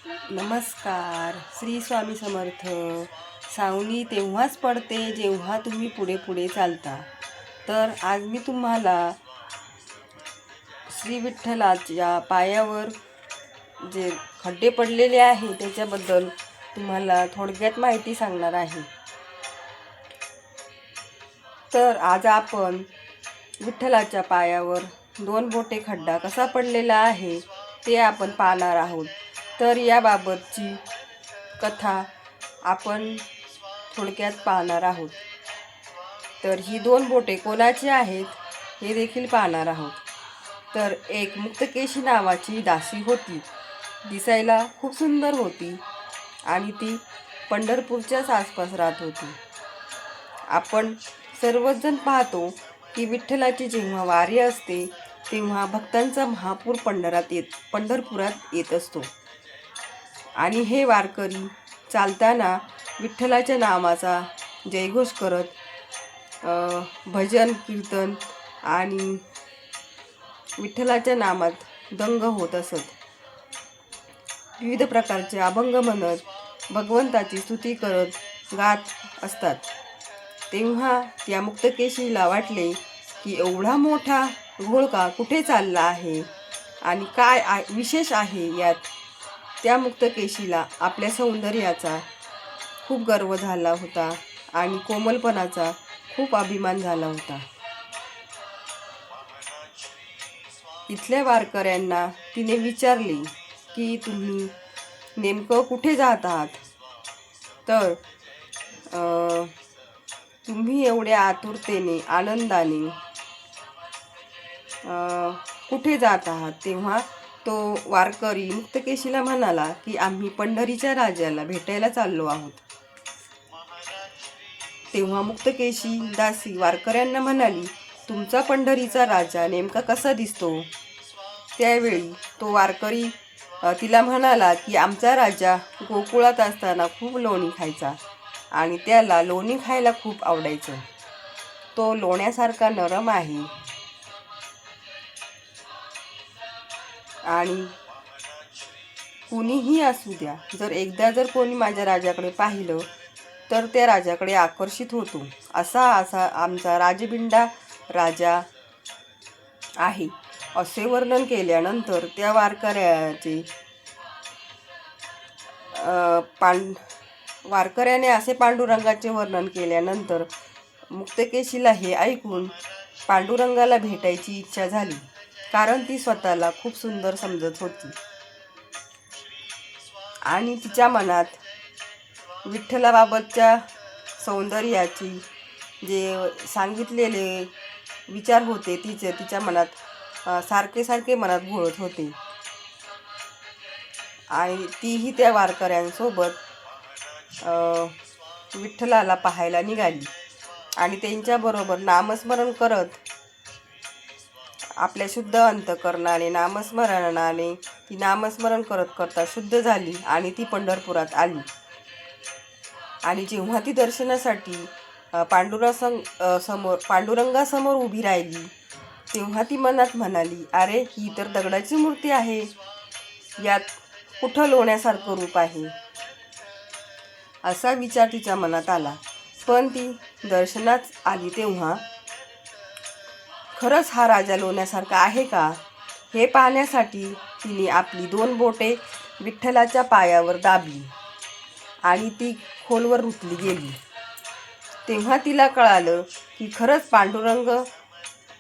नमस्कार. श्री स्वामी समर्थ. सावली तेव्हाच पडते जेव्हा तुम्ही पुढे पुढे चालता. तर आज मी तुम्हाला श्री विठ्ठलाच्या पायावर जे खड्डे पडलेले आहे त्याच्याबद्दल तुम्हाला थोडक्यात माहिती सांगणार आहे. तर आज आपण विठ्ठलाच्या पायावर 2 बोटे खड्डा कसा पडलेला आहे ते आपण पाहणार आहोत. तर याबाबतची कथा आपण थोडक्यात पाहणार आहोत. तर ही 2 बोटे कोणाची आहेत हे देखील पाहणार आहोत. तर एक मुक्तकेशी नावाची दासी होती. दिसायला खूप सुंदर होती आणि ती पंढरपूरच्याच आसपास राहत होती. आपण सर्वजण पाहतो की विठ्ठलाची जेव्हा वारी असते तेव्हा भक्तांचा महापूर पंढरपुरात येत असतो आणि हे वारकरी चालताना विठ्ठलाच्या नामाचा जयघोष करत भजन कीर्तन आणि विठ्ठलाच्या नामात दंग होत असत. विविध प्रकारचे अभंग म्हणत भगवंताची स्तुती करत गात असतात. तेव्हा त्या मुक्तकेशीला वाटले की एवढा मोठा घोळका कुठे चालला आहे आणि काय विशेष आहे यात. त्या मुक्तकेशीला आपल्या सौंदर्याचा खूप गर्व झाला होता आणि कोमलपणाचा खूप अभिमान झाला होता. इथल्या वारकऱ्यांना तिने विचारले की तुम्ही नेमकं कुठे जात आहात. तर तुम्ही एवढ्या आतुरतेने आनंदाने कुठे जात आहात. तेव्हा तो वारकरी मुक्तकेशीला म्हणाला की आम्ही पंढरीच्या राजाला भेटायला चाललो आहोत. तेव्हा मुक्तकेशी दासी वारकऱ्यांना म्हणाली, तुमचा पंढरीचा राजा नेमका कसा दिसतो. त्यावेळी तो वारकरी तिला म्हणाला की आमचा राजा गोकुळात असताना खूप लोणी खायचा आणि त्याला लोणी खायला खूप आवडायचं. तो लोण्यासारखा नरम आहे आणि कुणीही असू द्या, जर कोणी माझ्या राजाकडे पाहिलं तर त्या राजाकडे आकर्षित होतो. असा आमचा राजबिंडा राजा आहे असे वर्णन केल्यानंतर त्या वारकऱ्याने असे पांडुरंगाचे वर्णन केल्यानंतर मुक्तकेशीला हे ऐकून पांडुरंगाला भेटायची इच्छा झाली, कारण ती स्वतःला खूप सुंदर समजत होती आणि तिच्या मनात विठ्ठलाबाबतच्या सौंदर्याची जे सांगितलेले विचार होते तिच्या मनात सारखे मनात घोळत होते आणि तीही त्या वारकऱ्यांसोबत विठ्ठलाला पाहायला निघाली आणि त्यांच्याबरोबर नामस्मरण करत आपल्या शुद्ध अंतकरणाने नामस्मरणाने ती नामस्मरण करता शुद्ध झाली आणि ती पंढरपुरात आली. आणि जेव्हा ती दर्शनासाठी पांडुरंगासमोर उभी राहिली तेव्हा ती मनात म्हणाली, अरे ही तर दगडाची मूर्ती आहे, यात कुठं लोण्यासारखं रूप आहे. असा विचार तिच्या मनात आला. पण ती दर्शनात आली तेव्हा खरंच हा राजा लोण्यासारखा आहे का हे पाहण्यासाठी तिने आपली 2 बोटे विठ्ठलाच्या पायावर दाबली आणि ती खोलवर रुतली गेली. तेव्हा तिला कळालं की खरंच पांडुरंग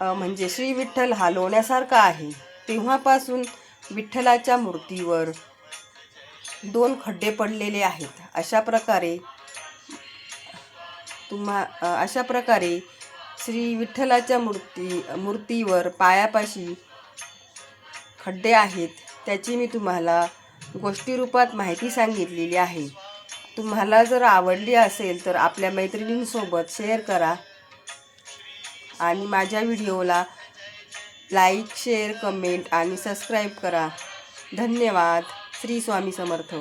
म्हणजे श्री विठ्ठल हा लोण्यासारखा आहे. तेव्हापासून विठ्ठलाच्या मूर्तीवर 2 खड्डे पडलेले आहेत. अशा प्रकारे श्री विठ्ठलाच्या मूर्तीवर पायापाशी खड्डे आहेत. त्याची मी तुम्हाला गोष्टी रूपात माहिती सांगितलेली आहे. तुम्हाला जर आवडली असेल तर आपल्या मैत्रिणींसोबत शेअर करा आणि माझ्या व्हिडिओला लाईक, शेअर, कमेंट आणि सबस्क्राईब करा. धन्यवाद. श्री स्वामी समर्थ.